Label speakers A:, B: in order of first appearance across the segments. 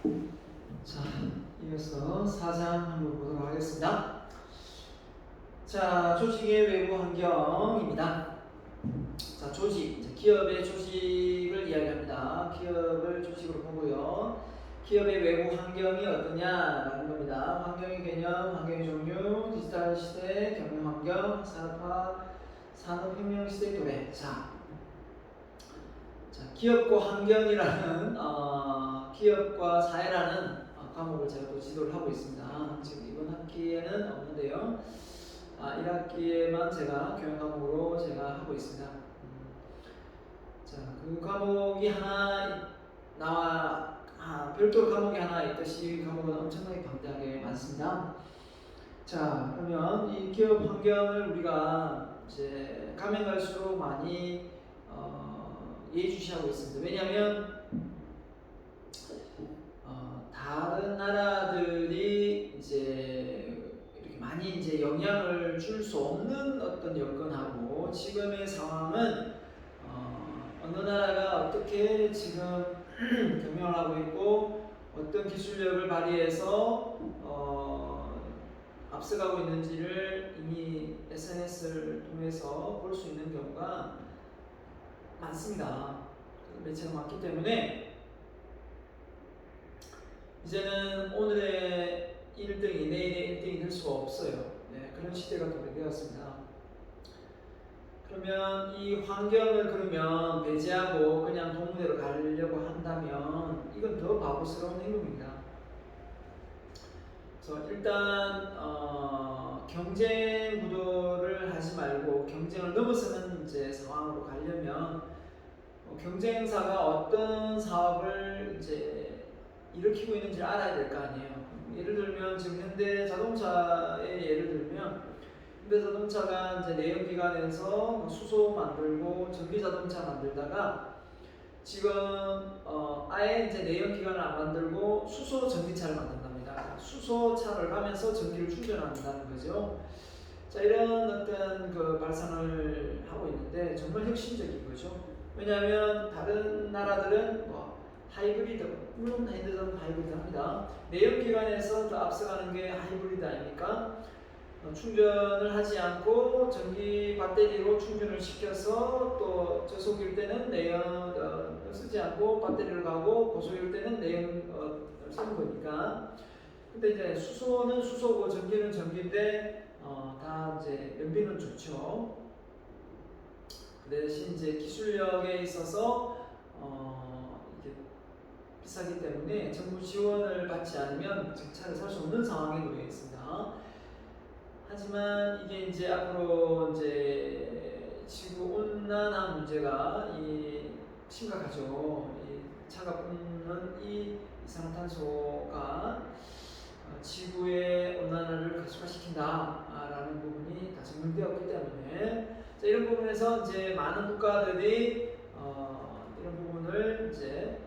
A: 자, 이어서 4장 한번 보도록 하겠습니다. 자, 조직의 외부 환경입니다. 자, 조직, 기업의 조직을 이야기합니다. 기업을 조직으로 보고요. 기업의 외부 환경이 어떠냐라는 겁니다. 환경의 개념, 환경의 종류, 디지털 시대, 경영 환경, 산업화, 산업혁명 시대 도래. 자, 기업과 환경이라는 기업과 사회라는 과목을 제가 또 지도를 하고 있습니다. 지금 이번 학기에는 없는데요. 1학기에만 제가 교양 과목으로 제가 하고 있습니다. 자, 그 과목이 하나 나와 별도로 과목이 하나 있듯이 과목은 엄청나게 방대하게 많습니다. 자, 그러면 이 기업 환경을 우리가 이제 가면 갈수록 많이 예의주시하고 있습니다. 왜냐하면 다른 나라들이 이제 이렇게 많이 이제 영향을 줄 수 없는 어떤 여건하고 지금의 상황은 어느 나라가 어떻게 지금 경영을 하고 있고 어떤 기술력을 발휘해서 앞서가고 있는지를 이미 SNS를 통해서 볼 수 있는 경우가 많습니다. 매체가 많기 때문에 이제는 오늘의 1등이 내일의 1등이 될 수가 없어요. 네, 그런 시대가 도래되었습니다. 그러면 이 환경을 그러면 배제하고 그냥 동문회로 가려고 한다면 이건 더 바보스러운 행동입니다. 그래서 일단 경쟁 구도를 하지 말고 경쟁을 넘어서는 이제 상황으로 가려면 경쟁사가 어떤 사업을 이제 일으키고 있는지를 알아야 될 거 아니에요. 예를 들면 지금 현대 자동차의 예를 들면 현대 자동차가 이제 내연기관에서 수소 만들고 전기 자동차 만들다가 지금 아예 이제 내연기관을 안 만들고 수소 전기차를 만든답니다. 수소차를 가면서 전기를 충전한다는 거죠. 자, 이런 어떤 그 발상을 하고 있는데 정말 혁신적인 거죠. 왜냐하면 다른 나라들은 하이브리드, 물론 핸드전은 하이브리드 합니다. 내연기관에서 더 앞서가는 게 하이브리드 아닙니까? 충전을 하지 않고 전기 배터리로 충전을 시켜서 또 저속일 때는 내연을 쓰지 않고 배터리를 가고 고속일 때는 내연을 쓰는 거니까. 근데 이제 수소는 수소고 전기는 전기인데 다 이제 연비는 좋죠. 그 대신 이제 기술력에 있어서 이게 비싸기 때문에 정부 지원을 받지 않으면 차를 살 수 없는 상황에 놓여 있습니다. 하지만 이게 이제 앞으로 이제 지구 온난화 문제가 심각하죠. 이 차가 뿜는 이 이산화탄소가 지구의 온난화를 가속화시킨다라는 부분이 다 증명되었기 때문에 이런 부분에서 이제 많은 국가들이 이런 부분을 이제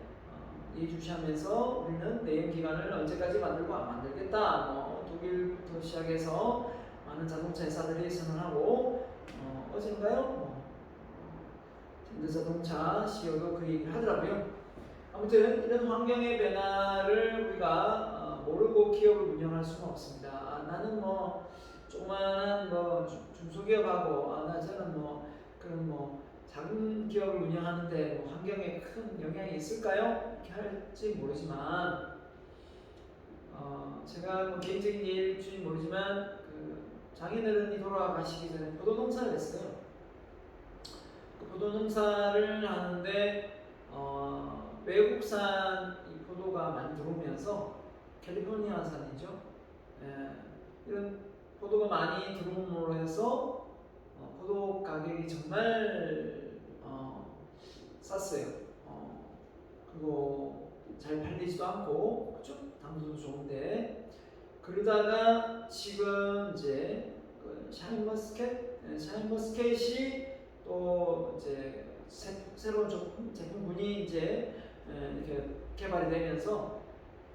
A: 예의주시하면서 우리는 내연기관을 언제까지 만들고 안 만들겠다. 독일부터 시작해서 많은 자동차 회사들이 선언하고 어제인가요? 현대자동차 CEO도 그 얘기를 하더라고요. 아무튼 이런 환경의 변화를 우리가 모르고 기업을 운영할 수는 없습니다. 나는 조그만한 중소기업하고 저는 그런 작은 기업을 운영하는데 환경에 큰 영향이 있을까요? 이렇게 할지 모르지만 제가 개인적인 예일지 모르지만 장인어른이 돌아가시기 전에 포도농사를 했어요. 그 포도농사를 하는데 외국산 이 포도가 많이 들어오면서 캘리포니아산이죠. 이런 포도가 많이 들어옴으로 해서 포도 가격이 정말 쌌어요. 그리고 잘 팔리지도 않고 그렇죠? 당도도 좋은데 그러다가 지금 이제 샤인머스켓이 또 이제 새로운 제품군이 이제 이렇게 개발이 되면서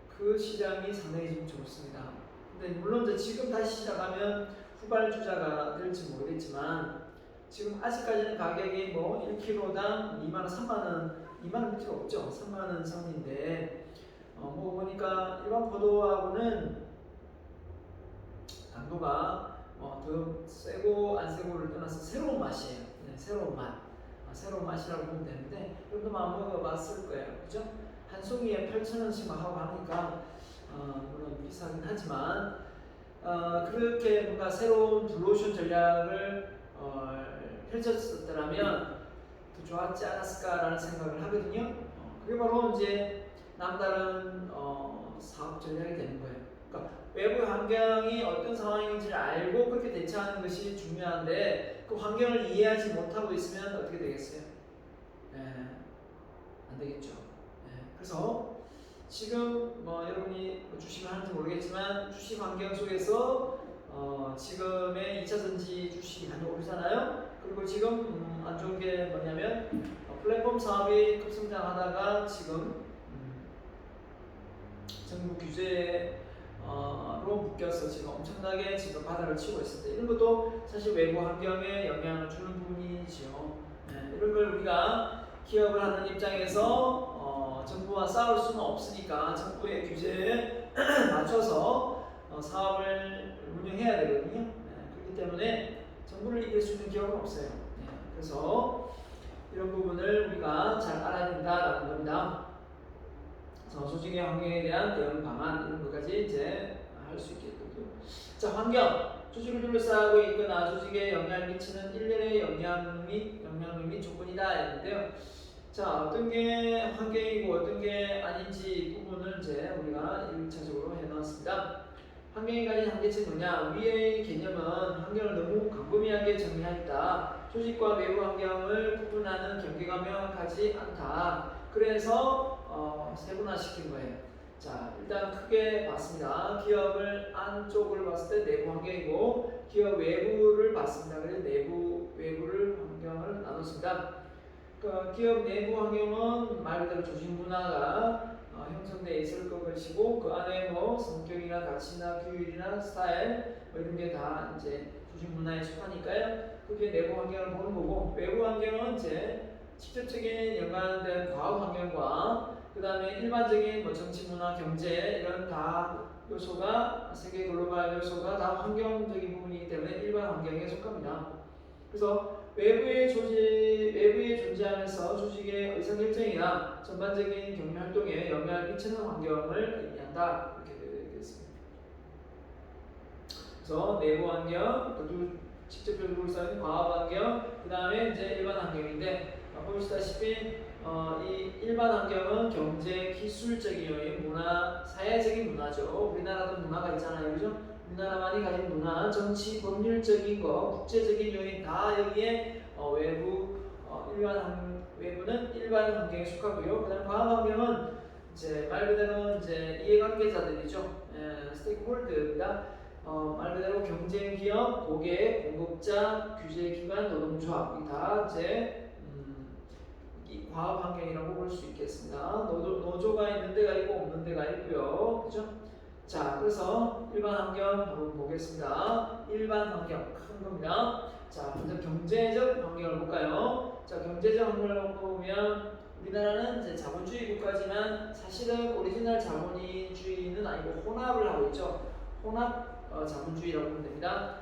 A: 그 시장이 상당히 좀 좋습니다. 근데 물론 이제 지금 다시 시작하면 후발주자가 될지 모르겠지만 지금 아직까지는 가격이 1kg당 2만원, 3만원, 2만원 필요 없죠. 3만원 선인데 뭐 보니까 일반 포도하고는 당도가 더 세고 안 세고를 떠나서 새로운 맛이에요. 네, 새로운 맛. 새로운 맛이라고 보면 되는데 여러분도 안 먹어봤을 거예요. 그죠? 한 송이에 8,000원씩 하고 하니까 물론 비싸긴 하지만 그렇게 뭔가 새로운 블루오션 전략을 펼쳤었더라면 더 좋았지 않았을까라는 생각을 하거든요. 그게 바로 이제 남다른 사업 전략이 되는 거예요. 그러니까 외부 환경이 어떤 상황인지를 알고 그렇게 대처하는 것이 중요한데 그 환경을 이해하지 못하고 있으면 어떻게 되겠어요? 안 되겠죠. 그래서 지금 여러분이 주식을 하는지 모르겠지만 주식 환경 속에서 지금의 2차전지 주식이 많이 오르잖아요. 그리고 지금 안 좋은 게 뭐냐면 플랫폼 사업이 급성장하다가 지금 정부 규제로 묶여서 지금 엄청나게 지금 바닥을 치고 있습니다. 이런 것도 사실 외부 환경에 영향을 주는 부분이죠. 이런 걸 우리가 기업을 하는 입장에서 정부와 싸울 수는 없으니까 정부의 규제에 맞춰서 사업을 운영해야 되거든요. 그렇기 때문에 정부를 이길 수 있는 기업은 없어요. 그래서 이런 부분을 우리가 잘 알아야 된다라는 겁니다. 조직의 환경에 대한 대응 방안 이런 것까지 이제 할 수 있겠군요. 자, 환경. 조직을 둘러싸고 있거나 조직에 영향을 미치는 일련의 영향 및 조건이다 했는데요. 자, 어떤 게 환경이고 어떤 게 아닌지 부분을 이제 우리가 1차적으로 해놨습니다. 환경이 가진 한계치는 뭐냐? 위의 개념은 환경을 너무 광범위하게 정의하였다. 조직과 외부 환경을 구분하는 경계가 명확하지 않다. 그래서 세분화시킨 거예요. 자, 일단 크게 봤습니다. 기업을 안쪽을 봤을 때 내부 환경이고 기업 외부를 봤습니다. 그래서 내부, 외부를 환경을 나눴습니다. 그러니까 기업 내부 환경은 말 그대로 조직 문화가 형성되어 있을 것이고 그 안에 뭐 성격이나 가치나 규율이나 스타일 이런 게 다 이제 조직 문화에 속하니까요. 그게 내부 환경을 보는 거고 외부 환경은 이제 직접적인 연관된 과학 환경과 그 다음에 일반적인 뭐 정치 문화 경제 이런 다 요소가 세계 글로벌 요소가 다 환경적인 부분이기 때문에 일반 환경에 속합니다. 그래서 외부의 존재하면서 조직의 의사결정이나 전반적인 경영 활동에 영향을 미치는 환경을 의미한다. 이렇게 되겠습니다. 그래서 내부 환경, 직접적으로 쌓인 과학 환경, 그 다음에 이제 일반 환경인데 보시다시피 이 일반 환경은 경제, 기술적인 요인, 문화, 사회적인 문화죠. 우리나라도 문화가 있잖아요, 그죠? 우리나라만이 가진 문화, 정치, 법률적인 거, 국제적인 요인 다 여기에 외부는 일반 환경에 속하고요. 그다음 과학 환경은 이제 말 그대로 이제 이해관계자들이죠. 스테이크홀더입니다. 말 그대로 경쟁 기업, 고객, 공급자, 규제 기관, 노동조합 이 다 이제 이 과학 환경이라고 볼 수 있겠습니다. 노조가 있는 데가 있고 없는 데가 있고요. 그죠? 자, 그래서 일반 환경 한번 보겠습니다. 일반 환경 큰 겁니다. 자, 먼저 경제적 환경을 볼까요? 자, 경제적 환경을 보면 우리나라는 이제 자본주의 국가지만 사실은 오리지널 자본주의는 아니고 혼합을 하고 있죠. 혼합 자본주의라고 보면 됩니다.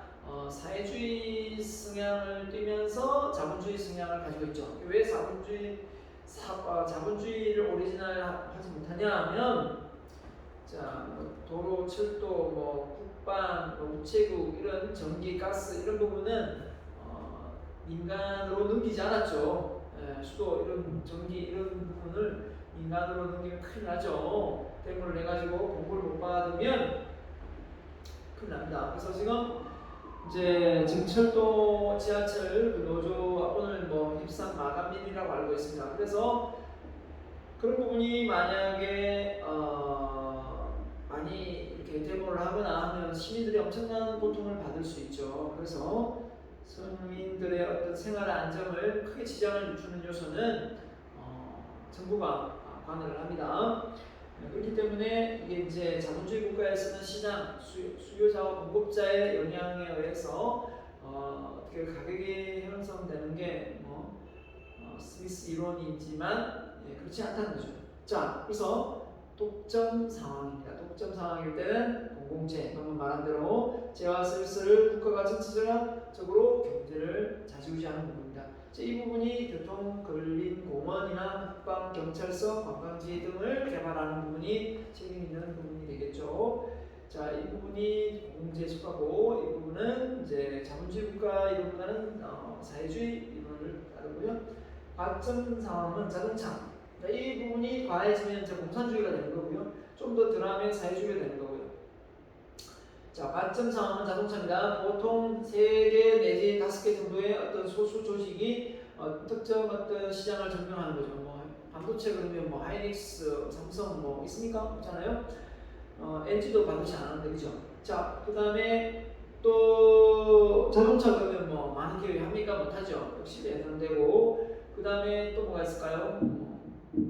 A: 사회주의 성향을 띠면서 자본주의 성향을 가지고 있죠. 왜 자본주의를 오리지널 하지 못하냐 하면 자, 도로, 철도, 국방, 우체국 이런 전기, 가스 이런 부분은 민간으로 넘기지 않았죠. 수도 이런 전기 이런 부분을 민간으로 넘기면 큰일 나죠. 대물을 내가지고 공부를 못 받으면 큰일 납니다. 그래서 지금 철도, 지하철, 노조 오늘 협상 마감일이라고 알고 있습니다. 그래서 그런 부분이 만약에 많이 이렇게 데모를 하거나 하면 시민들이 엄청난 고통을 받을 수 있죠. 그래서 서민들의 어떤 생활 안정을 크게 지장을 주는 요소는 정부가 관여를 합니다. 그렇기 때문에 이게 이제 자본주의 국가에서는 시장, 수요자와 공급자의 영향에 의해서 어떻게 가격이 형성되는 게 스미스 이론이지만 그렇지 않다는 거죠. 자, 그래서 독점 상황입니다. 독점 상황일 때는 공공재, 방금 말한 대로 재와 서비스를 국가가 전체적으로 경제를 좌지우지하는 부분입니다. 이 부분이 교통, 근린, 공원이나 국방, 경찰서, 관광지 등을 개발하는 부분이 책임 있는 부분이 되겠죠. 자, 이 부분이 공공재에 속하고 이 부분은 이제 자본주의 국가 이론보다는 사회주의 이론을 따르고요. 과점 상황은 자동차. 자, 이 부분이 과해지면 이제 공산주의가 되는 거고요. 좀 더 덜하면 사회주의가 되는 거고요. 자, 과점 상황은 자동차입니다. 보통 3개 내지 5개 정도의 어떤 소수 조직이 특정 어떤 시장을 점령하는 거죠. 뭐 반도체 그러면 뭐 하이닉스, 삼성 뭐 있습니까? 없잖아요. LG도 반도체 안 하는데 그죠? 자, 그 다음에 또 자동차 그러면 뭐 많은 기업이 합니까? 못하죠. 역시 예상되고 그 다음에 또 뭐가 있을까요?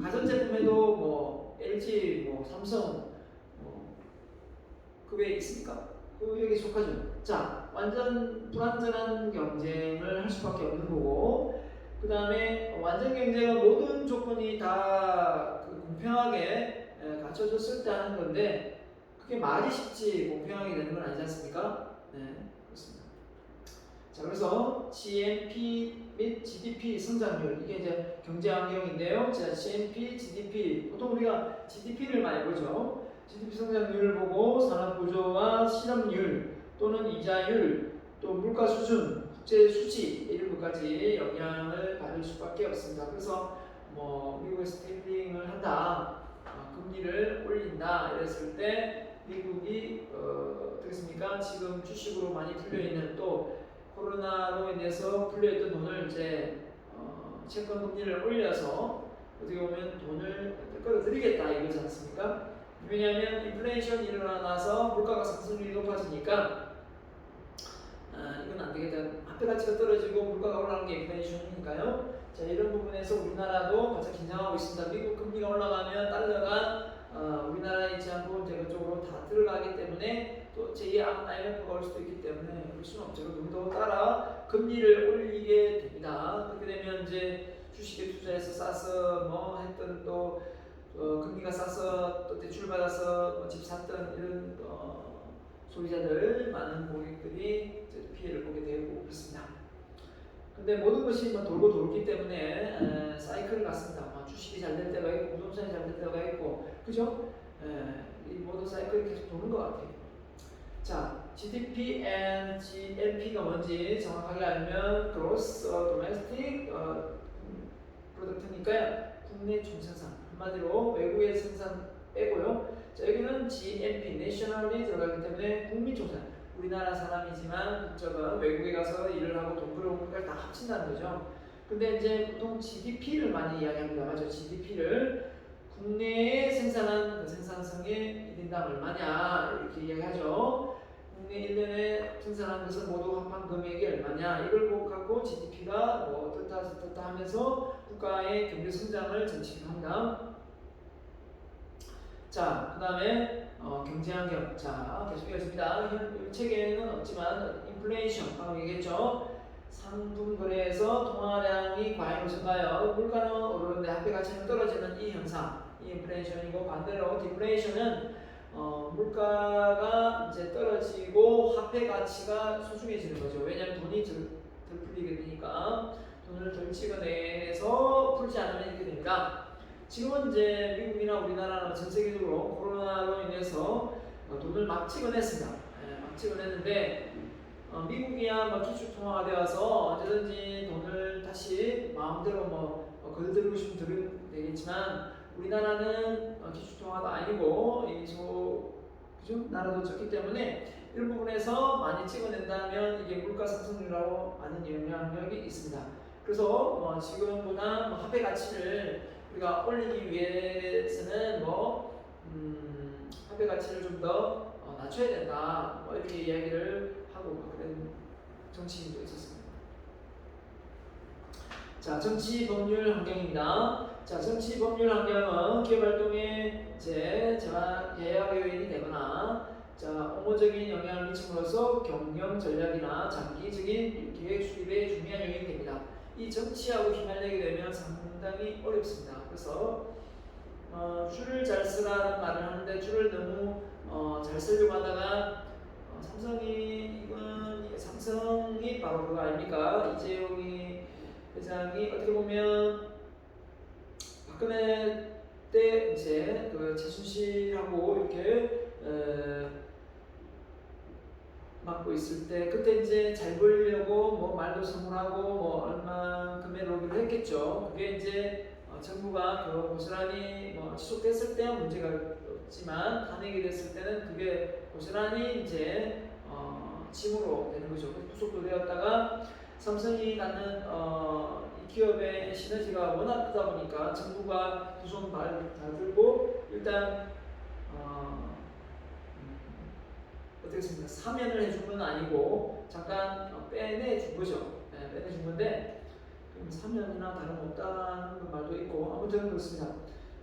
A: 가전제품에도 뭐 LG, 뭐 삼성 그 외에 있습니까? 그 여기 속하죠. 자, 완전 불완전한 경쟁을 할 수밖에 없는 거고 그 다음에 완전 경쟁은 모든 조건이 다 공평하게 갖춰졌을 때 하는 건데 그게 말이 쉽지 공평하게 되는 건 아니지 않습니까? 네, 그렇습니다. 자, 그래서 GNP 및 GDP 성장률 이게 이제 경제 환경인데요. 자, GNP, GDP 보통 우리가 GDP를 많이 보죠. GDP 성장률을 보고 산업 구조와 실업률 또는 이자율 또 물가 수준, 국제 수지 이런 것까지 영향을 받을 수밖에 없습니다. 그래서 뭐 미국에서 테이퍼링을 한다, 금리를 올린다 이랬을 때 미국이 어떻겠습니까? 지금 주식으로 많이 풀려 있는 또 코로나로 인해서 풀려있던 돈을 이제 채권 금리를 올려서 어떻게 보면 돈을 끌어들이겠다 이거지 않습니까? 왜냐하면 인플레이션이 일어나서 물가가 상승률이 높아지니까 이건 안 되겠다. 화폐 가치가 떨어지고 물가가 올라가는 게 인플레이션이니까요. 자, 이런 부분에서 우리나라도 바짝 긴장하고 있습니다. 미국 금리가 올라가면 달러가 우리나라에 있지 않고 이제 그쪽으로 다 들어가기 때문에 또 제2 IMF가 올 수도 있기 때문에 그럴 수는 없죠. 우리도 따라 금리를 올리게 됩니다. 그렇게 되면 이제 주식에 투자해서 싸서 뭐 했던 또 금리가 싸서 또 대출 받아서 집 샀던 이런 소비자들 많은 고객들이 피해를 보게 되고 그렇습니다. 근데 모든 것이 돌고 돌기 때문에 사이클을 갖습니다. 주식이 잘 될 때가 있고 부동산이 잘 될 때가 있고 그죠? 이 모든 사이클이 계속 도는 것 같아요. 자, GDP and GNP가 뭔지 정확하게 알면 Gross Domestic Product니까요. 국내 총생산 한마디로 외국의 생산 빼고요. 자, 여기는 GNP, National이 들어가기 때문에 국민 총생 우리나라 사람이지만 국적은 외국에 가서 일을 하고 돈 벌어오는 걸 다 합친다는 거죠. 근데 이제 보통 GDP를 많이 이야기합니다. 맞죠? GDP를 국내에 생산한 그 생산성의 1인당 얼마냐 이렇게 이야기하죠. 국내 1년에 생산한 것은 모두 합한 금액이 얼마냐 이걸 갖고 GDP가 뭐 어떻다 하면서 국가의 경제 성장을 전치합니다. 자, 그 다음에 경제 환경. 자, 계속 읽겠습니다. 이 책에는 없지만 인플레이션 방금 얘기했죠. 상품 거래에서 통화량이 과잉으로 증가하여 물가는 오르는데 화폐 가치는 떨어지는 이 현상, 이 인플레이션이고 반대로 디플레이션은 물가가 이제 떨어지고 화폐 가치가 소중해지는 거죠. 왜냐하면 돈이 덜 풀리게 되니까 돈을 덜 찍어내서 풀지 않으면 이렇게 됩니다. 지금은 이제 미국이나 우리나라는 전 세계적으로 코로나로 인해서 돈을 막 찍어냈습니다. 막 찍어냈는데 미국이야 뭐 기축통화가 되어서 언제든지 돈을 다시 마음대로 뭐 걸들고 싶으면 들으면 되겠지만 우리나라는 기축통화가 아니고 그죠? 나라도 적기 때문에 이런 부분에서 많이 찍어낸다면 이게 물가 상승률하고 많은 영향력이 있습니다. 그래서 지금보다 화폐 가치를 우리가 올리기 위해서는 화폐 가치를 좀 더 낮춰야 된다. 이렇게 이야기를 하고 그런 정치인도 있었습니다. 자, 정치 법률 환경입니다. 자, 정치 법률 환경은 기업 활동에 재화 요인이 되거나 옹호적인 영향을 미침으로써 경영 전략이나 장기적인 계획 수립에 중요한 요인이 됩니다. 이 정치하고 휘말리게 되면 상당히 어렵습니다. 그래서 줄을 잘 쓰라는 말을 하는데 줄을 너무 잘 쓰려고 하다가 삼성이 이건 삼성이 바로 그거 아닙니까? 이재용이 회장이 어떻게 보면 박근혜 때 이제 그 최순실하고 이렇게 맡고 있을 때 그때 이제 잘 보이려고 뭐 말도 선물하고 뭐 얼마큼의 로비를 했겠죠. 그게 이제 정부가 그 고스란히 뭐 지속됐을 때는 문제가 없지만 탄핵이 됐을 때는 그게 고스란히 이제 징후로 되는 거죠. 구속도 되었다가 삼성이 갖는 이 기업의 시너지가 워낙 크다 보니까 정부가 두 손 다 들고 일단 어떻게 습니까? 사면을 해준 건 아니고 잠깐 빼내준 거죠. 네, 빼내준 건데 사면이나 다름없다는 말도 있고 아무튼 그렇습니다.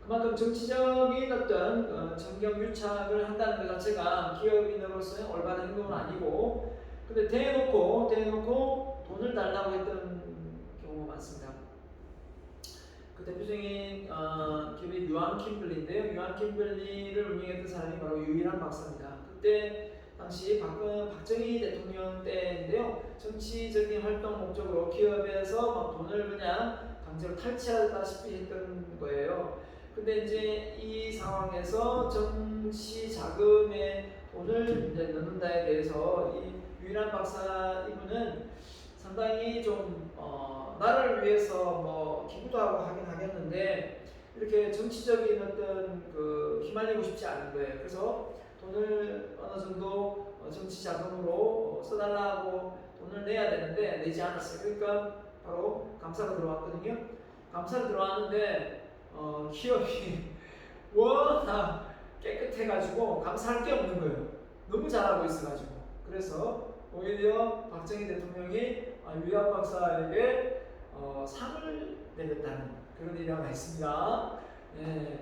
A: 그만큼 정치적인 어떤 정경유착을 한다는 것 자체가 기업인으로서의 올바른 행동은 아니고 근데 대놓고 돈을 달라고 했던 경우가 많습니다. 그 대표적인 기업이 유한 킴블리인데요. 유한 킴블리를 운영했던 사람이 바로 유일한 박사입니다. 그때 당시 박정희 대통령 때인데요. 정치적인 활동 목적으로 기업에서 막 돈을 그냥 강제로 탈취하다시피 했던 거예요. 근데 이제 이 상황에서 정치 자금에 돈을 이제 넣는다에 대해서 이 유일한 박사 이분은 상당히 좀 나를 위해서 뭐 기부도 하고 하긴 하겠는데 이렇게 정치적인 어떤 그 휘말리고 싶지 않은 거예요. 그래서 돈을 어느 정도 정치 자금으로 써달라고 돈을 내야 되는데 내지 않았어요. 그러니까 바로 감사가 들어왔거든요. 감사가 들어왔는데 기업이 워낙 깨끗해가지고 감사할 게 없는 거예요. 너무 잘하고 있어가지고. 그래서 오히려 박정희 대통령이 유한 박사에게 상을 내렸다는 그런 일화가 있습니다. 예,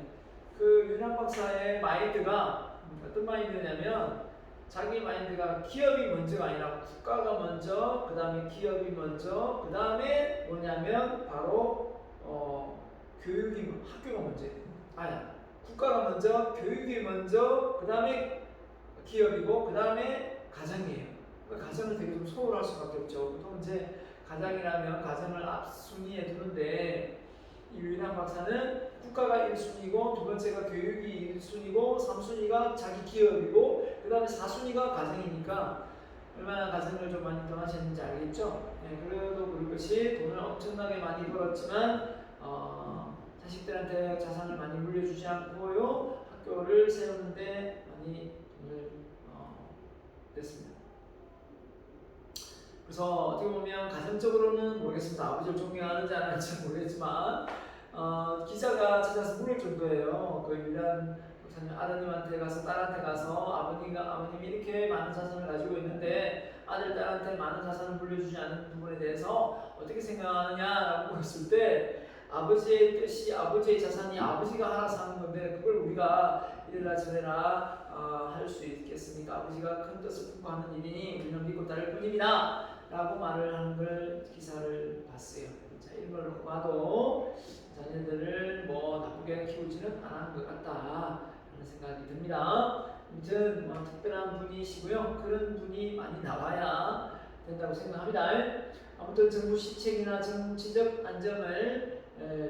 A: 그 유한 박사의 마인드가 어떤 마인드냐면 자기 마인드가 기업이 먼저가 아니라 국가가 먼저, 그 다음에 기업이 먼저, 그 다음에 뭐냐면 바로 교육이 학교가 먼저. 아니야. 국가가 먼저, 교육이 먼저, 그 다음에 기업이고, 그 다음에 가정이에요. 그 가정을 되게 좀 소홀할 수밖에 없죠. 보통 이제 가정이라면 가정을 앞순위에 두는데 이 유인한 박사는 국가가 1순위고 두 번째가 교육이 1순위고 3순위가 자기 기업이고 그 다음에 4순위가 가정이니까 얼마나 가정을 좀 많이 떠나셨는지 알겠죠? 네, 그래도 그럴 것이 돈을 엄청나게 많이 벌었지만 자식들한테 자산을 많이 물려주지 않고요 학교를 세우는데 많이 돈을 냈습니다. 그래서 어떻게 보면 가정적으로는 모르겠습니다. 아버지를 존경하는지 안 하는지 모르겠지만 기자가 찾아서 물을 정도예요. 그 유일한 목사님 아드님한테 가서 딸한테 가서 아버님이 이렇게 많은 자산을 가지고 있는데 아들 딸한테 많은 자산을 물려주지 않은 부분에 대해서 어떻게 생각하느냐라고 물었을 때 아버지의 뜻이 아버지의 자산이 아버지가 알아서 하는 건데 그걸 우리가 이래라 저래라 할 수 있겠습니까? 아버지가 큰 뜻을 품고 하는 일이니 우리는 믿고 따를 뿐입니다 라고 말을 하는 걸 기사를 봤어요. 자, 이런 걸 놓고 봐도 자녀들을 뭐 나쁘게 키우지는 않은 것 같다 하는 생각이 듭니다. 아무튼 뭐 특별한 분이시고요. 그런 분이 많이 나와야 된다고 생각합니다. 아무튼 정부 시책이나 정치적 안정을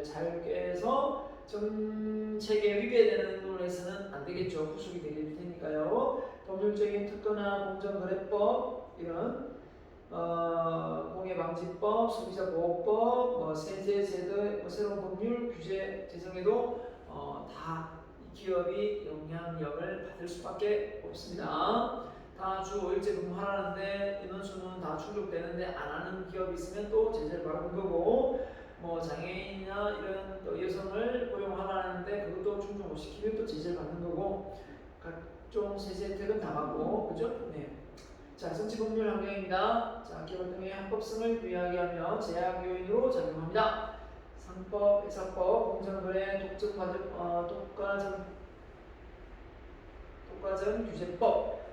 A: 잘 깨서 정책에 위배되는 행동을 해서는 안 되겠죠. 구속이 되길 테니까요. 법률적인 특허나 공정거래법 이런 공해방지법, 소비자보호법, 뭐 세제, 제도, 뭐 새로운 법률 규제 제정에도 다 기업이 영향력을 받을 수밖에 없습니다. 다 주 5일제 근무하라는데 인원수는 다 충족되는데 안 하는 기업이 있으면 또 제재를 받는 거고 뭐 장애인이나 이런 또 여성을 고용하라는데 그것도 충족 못 시키면 또 제재를 받는 거고 각종 세제 혜택은 다 받고 그죠? 네. 자, 정치법률 환경입니다. 자, 기업 활동의 합법성을 유의하게 하며 제약 요인으로 작용합니다. 상법, 회사법, 공정거래, 독과점 규제법,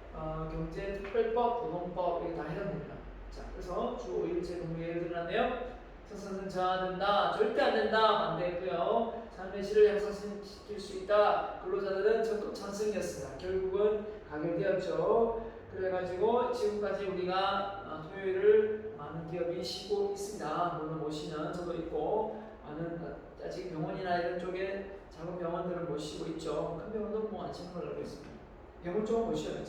A: 경제특별법, 노동법 이게 다 해당됩니다. 자, 그래서 주 5일제 근무 예를 들었네요. 선선은 저하된다, 절대 안 된다, 안 되고요. 삶의 질을 향상시킬 수 있다. 근로자들은 적극 찬성이었습니다. 결국은 가결되었죠. 그래가지고 지금까지 우리가 토요일을 많은 기업이 쉬고 있습니다. 물론 못 쉬는 저도 있고 많은 아직 병원이나 이런 쪽에 작은 병원들은 못 쉬고 있죠. 큰 병원도 뭐 안 쉬는 걸로 알고 있습니다. 병원 쪽은 못 쉬어요.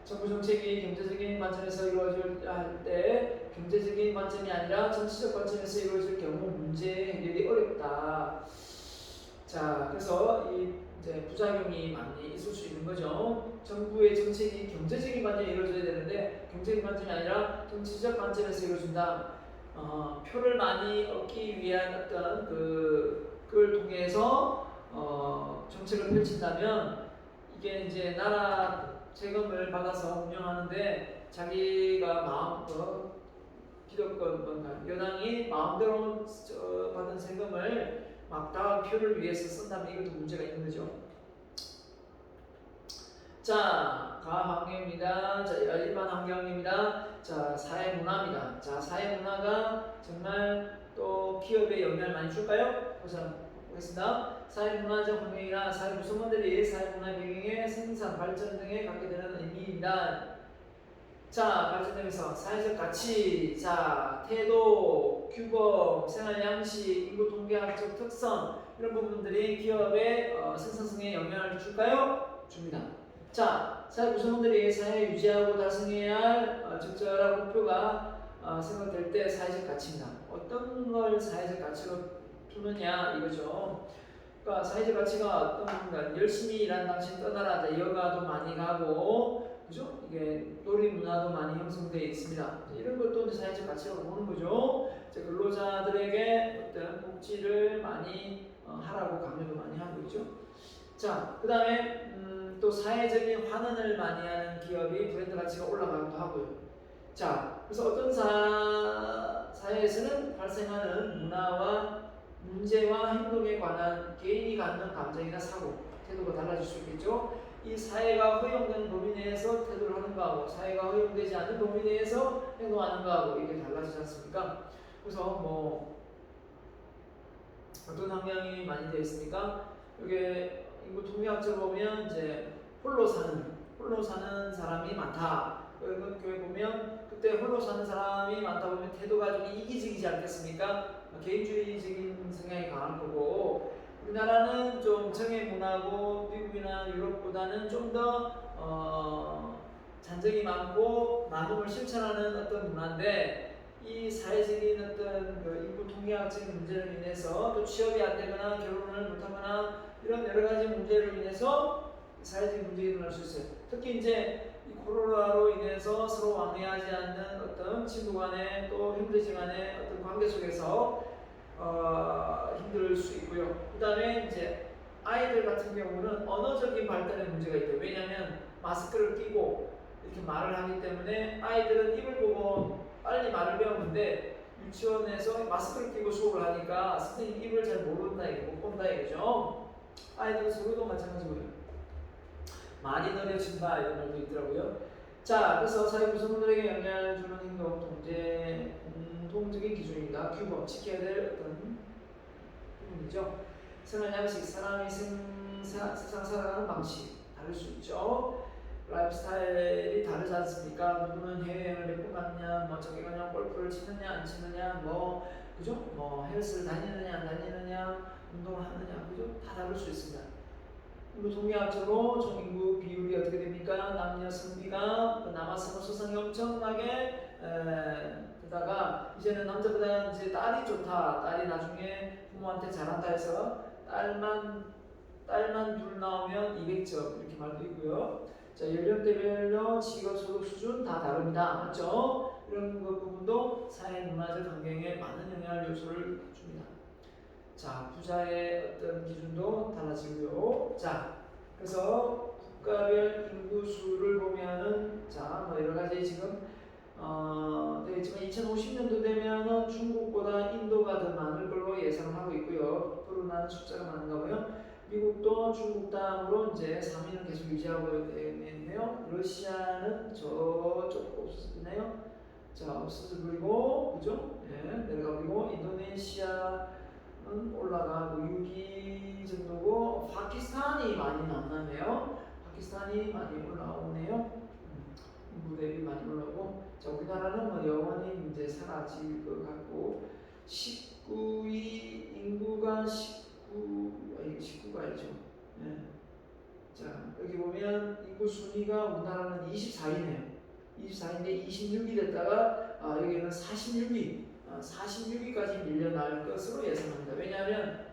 A: 정부 정책이 경제적인 관점에서 이루어질 때 경제적인 관점이 아니라 정치적 관점에서 이루어질 경우 문제 해결이 어렵다. 자, 그래서 이 이제 부작용이 많이 있을 수 있는 거죠. 정부의 정책이 경제적인 관점에 이루어져야 되는데 경제적인 관점이 아니라 정치적 관점에서 이루어진다. 표를 많이 얻기 위한 어떤 그걸 통해서 정책을 펼친다면 이게 이제 나라 세금을 받아서 운영하는데 자기가 기득권 여당이 마음대로 받은 세금을 막 표를 위해서 쓴다면 이것도 문제가 있는 거죠. 자, 가환경입니다. 자, 일반 환경입니다. 자, 사회 문화입니다. 자, 사회 문화가 정말 또 기업에 영향을 많이 줄까요? 보겠습니다. 사회 문화적 환경이나 사회 구성원들이 사회 문화 배경의 생산, 발전 등에 갖게 되는 의미입니다. 자, 발전되면서 사회적 가치, 자, 태도, 규범, 생활 양식, 인구 통계학적 특성 이런 부분들이 기업의 생산성에 영향을 줄까요? 줍니다. 자, 사회 구성원들이 사회 유지하고 달성해야 할 적절한 목표가 생각될 때 사회적 가치입니다. 어떤 걸 사회적 가치로 두느냐 이거죠. 그러니까 사회적 가치가 어떤 건가? 열심히 일한 당신 떠나라. 여가도 많이 가고, 그죠? 이게 놀이 문화도 많이 형성되어 있습니다. 이런 것도 이제 사회적 가치라고 보는 거죠. 근로자들에게 어떤 복지를 많이 하라고 강요도 많이 하고 있죠. 자, 그 다음에 또 사회적인 환원을 많이 하는 기업이 브랜드 가치가 올라가기도 하고요. 자, 그래서 어떤 사회에서는 발생하는 문화와 문제와 행동에 관한 개인이 갖는 감정이나 사고, 태도가 달라질 수 있겠죠. 이 사회가 허용되는 범위 내에서 태도를 하는 거하고 사회가 허용되지 않는 범위 내에서 행동하는 거하고 이게 달라지지 않습니까? 그래서 뭐 어떤 환경이 많이 되어 있습니까? 이게 인구 통계학적으로 보면 이제 홀로 사는 사람이 많다. 여러분 교회 보면 그때 홀로 사는 사람이 많다 보면 태도가 좀 이기적이지 않겠습니까? 개인주의적인 성향이 강한 거고 우리나라는 좀 정의 문화고 미국이나 유럽보다는 좀 더 잔정이 많고 나눔을 실천하는 어떤 문화인데 이 사회적인 어떤 인구 통계학적인 문제로 인해서 또 취업이 안 되거나 결혼을 못하거나 이런 여러 가지 문제로 인해서 사회적인 문제가 일어날 수 있어요. 특히 이제 이 코로나로 인해서 서로 왕래하지 않는 어떤 친구 간의 또 형제지 간의 어떤 관계 속에서 힘들 수 있고요. 그 다음에 이제 아이들 같은 경우는 언어적인 발달에 문제가 있대요. 왜냐하면 마스크를 끼고 이렇게 말을 하기 때문에 아이들은 입을 보고 빨리 말을 배우는데 유치원에서 마스크를 끼고 수업을 하니까 선생님 입을 잘 모른다 이거 못 본다 이거죠. 아이들 서로도 마찬가지고요. 많이 느려진다 이런 말도 있더라고요. 자, 그래서 사회 구성원들에게 영향을 주는 행동, 공동적인 기준입니다. 규범, 지켜야 될 어떤 부분이죠. 생활 양식, 사람이 세상 살아가는 방식 다를 수 있죠. 라이프 스타일이 다르지 않습니까? 누구는 해외여행을 몇 번 갔느냐, 뭐 저기 그냥 골프를 치느냐 안 치느냐, 뭐 그죠? 뭐 헬스를 다니느냐 안 다니느냐, 운동을 하느냐, 그죠? 다 다를 수 있습니다. 통계학적으로 총 인구 비율이 어떻게 됩니까? 남녀 성비가 남아서 소상이 엄청나게 그러다가 이제는 남자보다 이제 딸이 좋다. 딸이 나중에 부모한테 잘한다 해서 딸만 둘 나오면 200점 이렇게 말도 있고요. 자, 연령대별로 직업 소득 수준 다 다릅니다. 맞죠? 이런 그 부분도 사회 문화적 환경에 많은 영향을 요소를 줍니다. 자, 부자의 어떤 기준도 달라지고요. 자, 그래서 국가별 인구 수를 보면은 자, 뭐 여러 가지 지금 되겠지만 2050년도 되면은 중국보다 인도가 더 많을 걸로 예상하고 있고요. 앞으로는 숫자가 많은가 봐요. 미국도 중국 다음으로 이제 3위는 계속 유지하고 있네요. 러시아는 저쪽 없었네요. 자, 없어져 버리고, 그죠? 네, 내려가 버리고 인도네시아 올라가고 6위 정도고 파키스탄이 많이 남나네요. 파키스탄이 많이 올라오네요. 인구 대비 많이 올라오고 자 우리나라는 뭐 영원히 이제 사라질 것 같고 19위 인구가 19가 아니죠. 네. 자 여기 보면 인구 순위가 우리나라는 24위네요. 24위인데 26위 됐다가 여기는 46위 46위까지 밀려날 것으로 예상합니다. 왜냐하면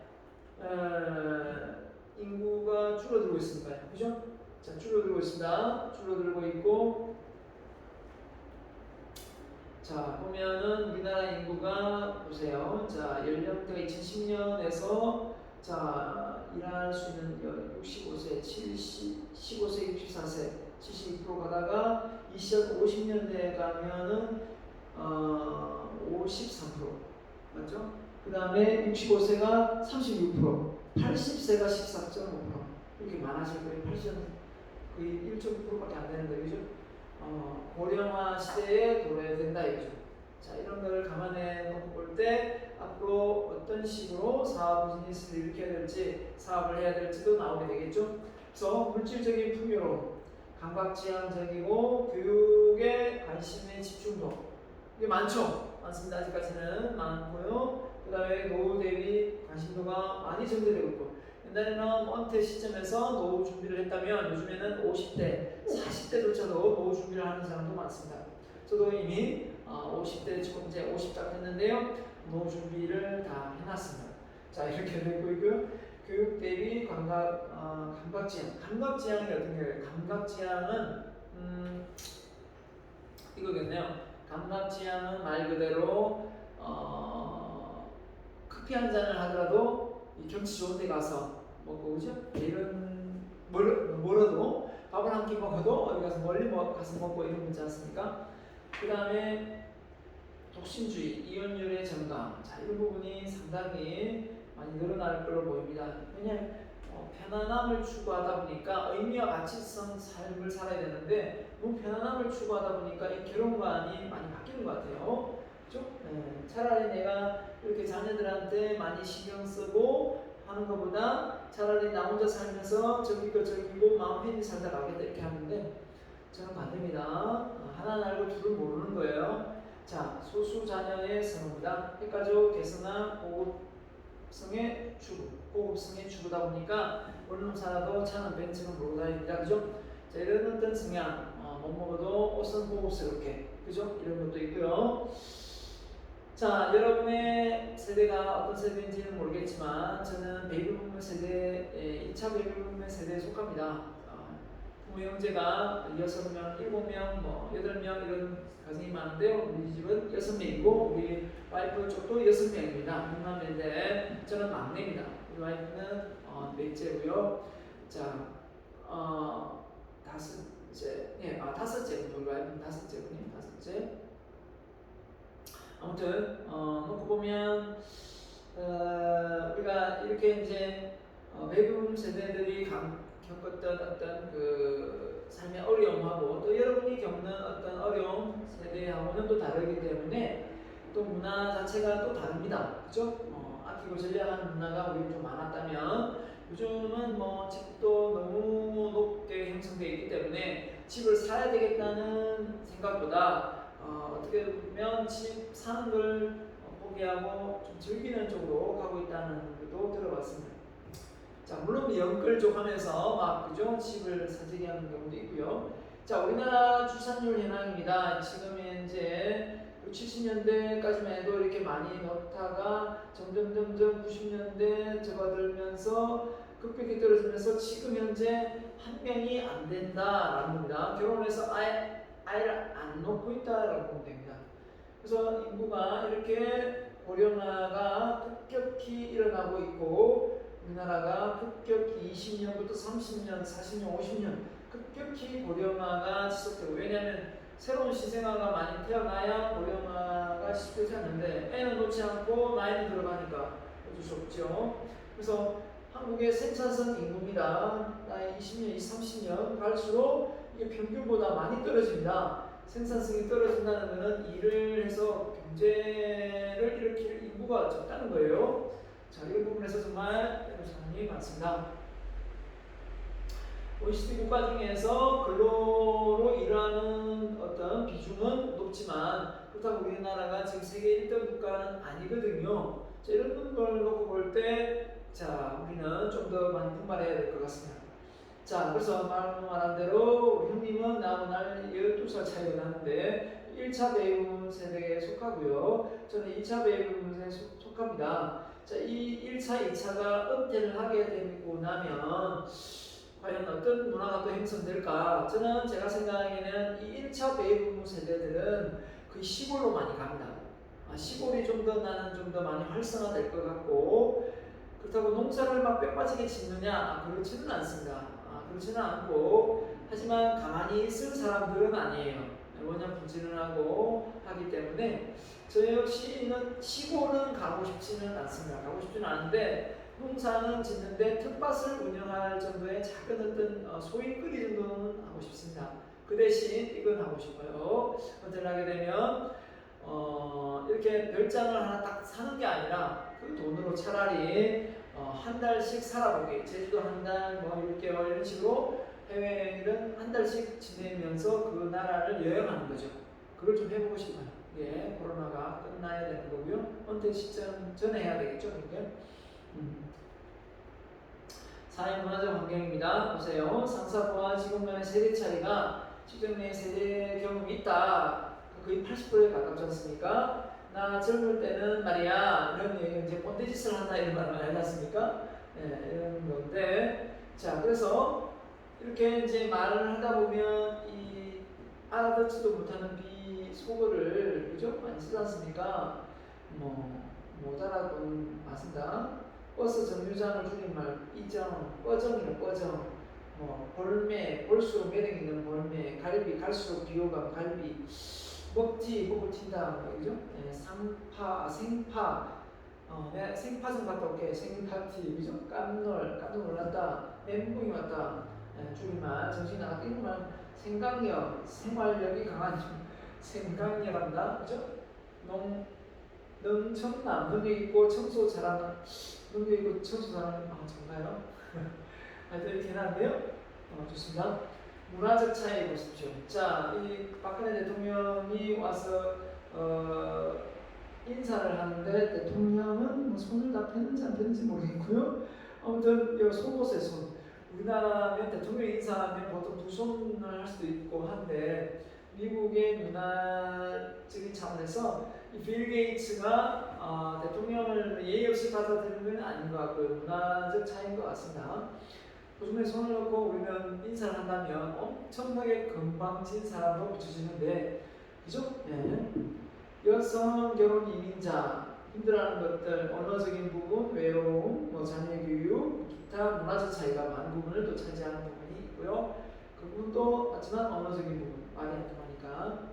A: 인구가 줄어들고 있으니까요. 그죠? 자 줄어들고 있습니다. 줄어들고 있고 자 보면은 우리나라 인구가 보세요. 자 연령대가 2010년에서 자 일할 수 있는 65세, 15세, 64세, 72% 가다가 2050년대에 가면은 53% 맞죠? 그 다음에 65세가 36%, 80세가 14.5% 이렇게 많아질 거예요. 80 거의 1.9%밖에 안 되는데 그죠? 고령화 시대에 도래된다 이거죠. 자 이런 걸 감안해 놓고 볼 때 앞으로 어떤 식으로 사업 비즈니스를 일으켜야 될지 사업을 해야 될지도 나오게 되겠죠. 그래서 물질적인 풍요로 감각지향적이고 교육에 관심의 집중도 이게 많죠. 많습니다. 아직까지는 많고요. 그 다음에 노후 대비 관심도가 많이 전개되고 있고 옛날에는 은퇴 시점에서 노후 준비를 했다면 요즘에는 50대, 40대조차도 노후 준비를 하는 사람도 많습니다. 저도 이미 50대 지금 이제 50딱 됐는데요. 노후 준비를 다 해놨습니다. 자 이렇게 되고 있고요. 교육 대비 감각지향. 감각지향이 어떤 거예요? 감각지향은 이거겠네요. 감각지향은 말 그대로 커피 한 잔을 하더라도 이 경치 좋은 데 가서 먹고 그죠? 이런 멀어도 밥을 한 끼 먹어도 어디 가서 멀리 가서 먹고 이런 문제 않습니까? 그 다음에 독신주의, 이혼율의 증가 자 이런 부분이 상당히 많이 늘어날 걸로 보입니다. 왜냐하면 편안함을 추구하다 보니까 의미와 가치성 삶을 살아야 되는데 너무 편안함을 추구하다 보니까 이 결혼관이 많이 바뀌는 것 같아요. 그렇죠? 네. 차라리 내가 이렇게 자녀들한테 많이 신경 쓰고 하는 것보다 차라리 나 혼자 살면서 저기고 저기고 마음 편히 살다 가겠다 이렇게 하는데 저는 반대입니다. 하나 알고 둘을 모르는 거예요. 자, 소수 자녀의 선호입니다. 핵가족 개선화 고급성의 추구, 고급성의 추구다 보니까 원룸 살아도 차는 벤츠는 몰고 다닙니다. 그죠? 자, 이런 어떤 성향, 못 먹어도 옷은 고급스럽게, 그죠? 이런 것도 있고요. 자, 여러분의 세대가 어떤 세대인지는 모르겠지만 저는 베이비붐 세대, 2차 베이비붐 세대에 속합니다. 부모 형제가 6명, 7명, 8명 이런 가정이 많은데요. 우리 집은 6명이고 우리 와이프 쪽도 6명입니다. 6남매인데 저는 막내입니다. 우리 와이프는 넷째고요. 자, 다섯째 우리 와이프는 다섯째군요. 다섯째. 아무튼 놓고 보면 우리가 이렇게 이제 베이비붐 세대들이 겪었던 어떤 그 삶의 어려움하고 또 여러분이 겪는 어떤 어려움 세대하고는 또 다르기 때문에 또 문화 자체가 또 다릅니다. 그죠? 아끼고 전략하는 문화가 우리 좀 많았다면 요즘은 집도 너무 높게 형성되어 있기 때문에 집을 사야 되겠다는 생각보다 어떻게 보면 집 사는 걸 포기하고 좀 즐기는 쪽으로 가고 있다는 것도 들어봤습니다. 자, 물론 영끌족 하면서 그죠? 집을 사재기 하는 경우도 있고요. 자, 우리나라 출산율 현황입니다. 지금 현재 70년대까지만 해도 이렇게 많이 넣다가 점점 90년대 접어들면서 급격히 떨어지면서 지금 현재 한 명이 안 된다라는 겁니다. 결혼해서 아이를 안 놓고 있다라고 보면 됩니다. 그래서 인구가 이렇게 고령화가 급격히 일어나고 있고 우리나라가 급격히 20년부터 30년, 40년, 50년 급격히 고령화가 지속되고 왜냐하면 새로운 신생아가 많이 태어나야 고령화가 지속되지 않는데 애는 놓지 않고 나이는 들어가니까 어쩔 수 없죠. 그래서 한국의 생산성 인구입니다. 나이 20년, 30년 갈수록 이게 평균보다 많이 떨어집니다. 생산성이 떨어진다는 것은 일을 해서 경제를 일으킬 인구가 적다는 거예요. 자, 이런 부분에서 정말 애로사항이 많습니다. OECD 국가 중에서 근로로 일하는 어떤 비중은 높지만 그렇다고 우리나라가 지금 세계 1등 국가는 아니거든요. 자, 이런 걸 놓고 볼 때, 자, 우리는 좀 더 많이 분발해야 될 것 같습니다. 자, 그래서 말한 대로 우리 형님은 나하고 날 12살 차이가 나는데 1차 베이비 세대에 속하고요. 저는 2차 베이비 세대에 속합니다. 자, 이 1차, 2차가 은퇴를 하게 되고 나면 과연 어떤 문화가 또 형성될까? 저는 제가 생각하기에는 이 1차 베이비 세대들은 그 시골로 많이 갑니다. 시골이 좀 더 나는 좀 더 많이 활성화될 것 같고, 그렇다고 농사를 막 뼈빠지게 짓느냐? 그렇지는 않습니다. 그렇지는 않고, 하지만 가만히 있을 사람들은 아니에요. 워낙 부지런하고 하기 때문에 저 역시는 시골은 가고 싶지는 않습니다. 가고 싶지는 않은데 농사는 짓는데 텃밭을 운영할 정도의 작은 어떤 소일거리 정도는 하고 싶습니다. 그 대신 이건 하고 싶어요. 은퇴를 하게 되면 이렇게 별장을 하나 딱 사는 게 아니라 그 돈으로 차라리 한 달씩 살아보기, 제주도 한 달, 뭐 6개월 이런 식으로 해외여행을 한 달씩 지내면서 그 나라를 여행하는 거죠. 그걸 좀 해보고 싶어요. 예, 코로나가 끝나야 되는 거고요. 은퇴 시점 전에 해야 되겠죠, 이게. 사회 문화적 환경입니다. 보세요. 상사와 직원 간의 세대 차이가 직장 내 세대 경험이 있다. 거의 80%에 가깝지 않습니까? 나 젊을 때는 말이야 이런 얘기 이제 꼰대짓을 한다 이런 말을 많이 하지 않습니까? 네, 이런 건데 자 그래서 이렇게 이제 말을 하다 보면 이 알아듣지도 못하는 비속어를 그죠? 많이 쓰지 않습니까? 못 알아본 맞습니다. 버스 정류장을 줄임말 이정, 뻐정이라 뻐정, 볼매, 볼수록 매력 있는 볼매, 갈비, 갈수록 비호감 갈비, 먹지, 먹고 튄다, 그죠? 네, 상파, 생파, 내가 생파 좀 갔다 올게, 생파티, 그죠? 깜짝 놀랐다, 멘붕이 왔다, 네, 줄임말, 정신 나갔다, 이런 말, 생각력, 생활력이 강한 생각력한다, 그죠? 능청남, 능력 있고 청소 잘하는, 능력 있고 청소 잘하는, 정말요? 하여튼 이렇게 해놨는데요. 좋습니다. 문화적 차이 보십시오. 자, 이 박근혜 대통령이 와서 인사를 하는데 대통령은 뭐 손을 다 폈는지 안 폈는지 모르겠고요. 아무튼 이 속옷의 손. 우리나라면 대통령 인사하면 보통 두 손을 할 수도 있고 한데 미국의 문화적인 차원에서 이 빌 게이츠가 대통령을 예의 없이 받아들이는 건 아닌 것 같고요. 문화적 차이인 것 같습니다. 보증에 손을 넣고 우리는 인사를 한다면 엄청나게 건방진 사람으로 비춰지는데 그죠? 네. 여성 결혼 이민자 힘들어하는 것들 언어적인 부분, 외로움, 자녀 교육, 기타 문화적 차이가 많은 부분을 또 차지하는 부분이 있고요. 그 부분도 맞지만 언어적인 부분 말이 안 통하니까.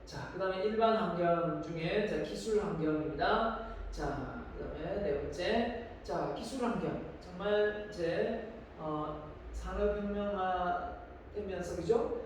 A: 자, 그 다음에 일반 환경 중에 기술 환경입니다. 자, 그 다음에 네 번째, 자 기술 환경. 정말 이제 산업혁명화 되면서 그죠?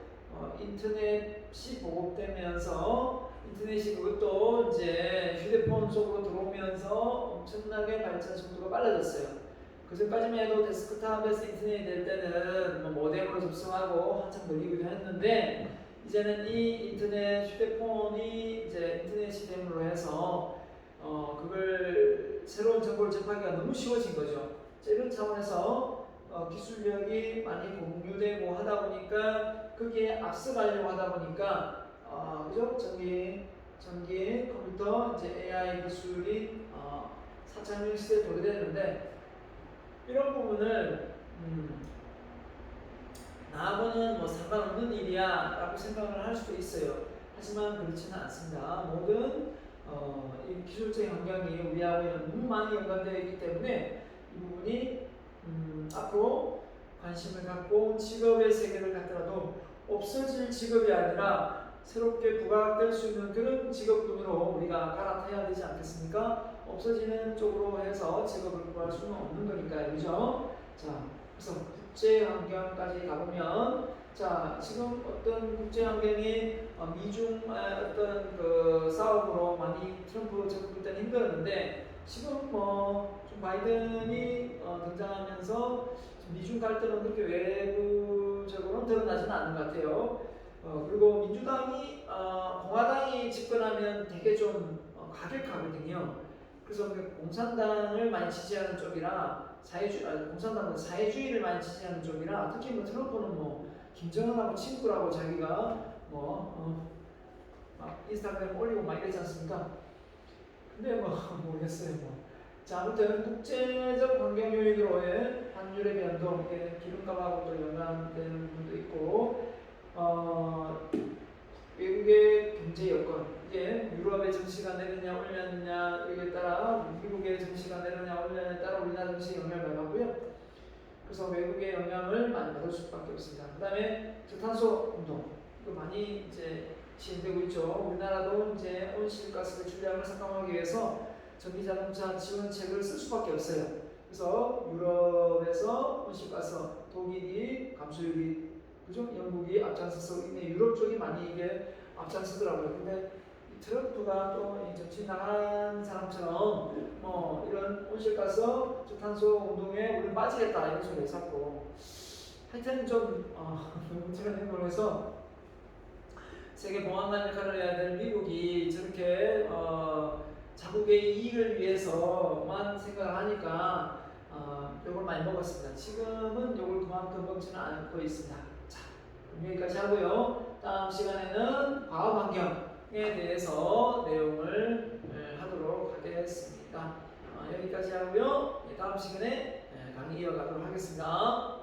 A: 인터넷이 보급되면서 인터넷이 그것도 이제 휴대폰 속으로 들어오면서 엄청나게 발전 속도가 빨라졌어요. 그 전까지만 해도 데스크탑에서 인터넷이 될 때는 모뎀으로 접속하고 한참 걸리기도 했는데 이제는 이 인터넷 휴대폰이 이제 인터넷이 됨으로 해서 그걸 새로운 정보를 접하기가 너무 쉬워진 거죠. 이런 차원에서 기술력이 많이 공유되고 하다 보니까 거기에 앞서가려고 하다 보니까 그죠? 전기 컴퓨터 이제 AI 기술이 4차 혁명 시대에 도래 되는데 이런 부분을 나하고는 상관없는 일이야 라고 생각을 할 수도 있어요. 하지만 그렇지는 않습니다. 모든 이 기술적인 환경이 우리하고 너무 많이 연관되어 있기 때문에 이 부분이 앞으로 관심을 갖고 직업의 세계를 갖더라도 없어질 직업이 아니라 새롭게 부각될 수 있는 그런 직업군으로 우리가 갈아타야 되지 않겠습니까? 없어지는 쪽으로 해서 직업을 구할 수는 없는 거니까요. 그죠? 자, 그래서 국제 환경까지 가보면 자, 지금 어떤 국제 환경이 미중 어떤 그 싸움으로 많이 트럼프 정부 때는 힘들었는데 지금 뭐 좀 바이든이 등장하면서 미중 갈등은 그렇게 외부적으로는 드러나지는 않는 것 같아요. 그리고 민주당이 공화당이 집권하면 되게 좀 과격하거든요. 그래서 공산당을 많이 지지하는 쪽이라 공산당은 사회주의를 많이 지지하는 쪽이라 특히 뭐 트럼프는 뭐 김정은하고 친구라고 자기가 막 인스타그램 올리고 막 이러지 않습니까? 근데 뭐 모르겠어요 뭐. 자, 아무튼 국제적 환경 요인으로의 환율의 변동, 기름값하고 또 연관되는 부분도 있고, 외국의 경제 여건, 이게 유럽의 증시가 내리냐 올렸느냐 여기에 따라 미국의 증시가 내리냐 올렸느냐에 따라 우리나라 증시에 영향을 받고요. 그래서 외국의 영향을 많이 받을 수밖에 없습니다. 그 다음에 저탄소 운동, 이거 많이 이제 진행되고 있죠. 우리나라도 이제 온실가스 배출량을 삭감하기 위해서 전기자동차 지원책을 쓸 수밖에 없어요. 그래서 유럽에서 온실가스, 독일이 감소율이, 그죠? 영국이 앞장서서 있네. 유럽 쪽이 많이 이게 앞장서더라고요. 근데 트럼프가 또 정치 나간 사람처럼 뭐 이런 온실가스, 저탄소 운동에 우리는 빠지겠다 이런 소리 했었고, 하여튼 좀 문제가 된 거라서 세계 보안관 역할을 해야 될 미국이 저렇게 자국의 이익을 위해서만 생각을 하니까 욕을 많이 먹었습니다. 지금은 욕을 그만큼 먹지는 않고 있습니다. 자, 여기까지 하고요. 다음 시간에는 과학 환경에 대해서 내용을 하도록 하겠습니다. 여기까지 하고요. 다음 시간에 강의 이어가도록 하겠습니다.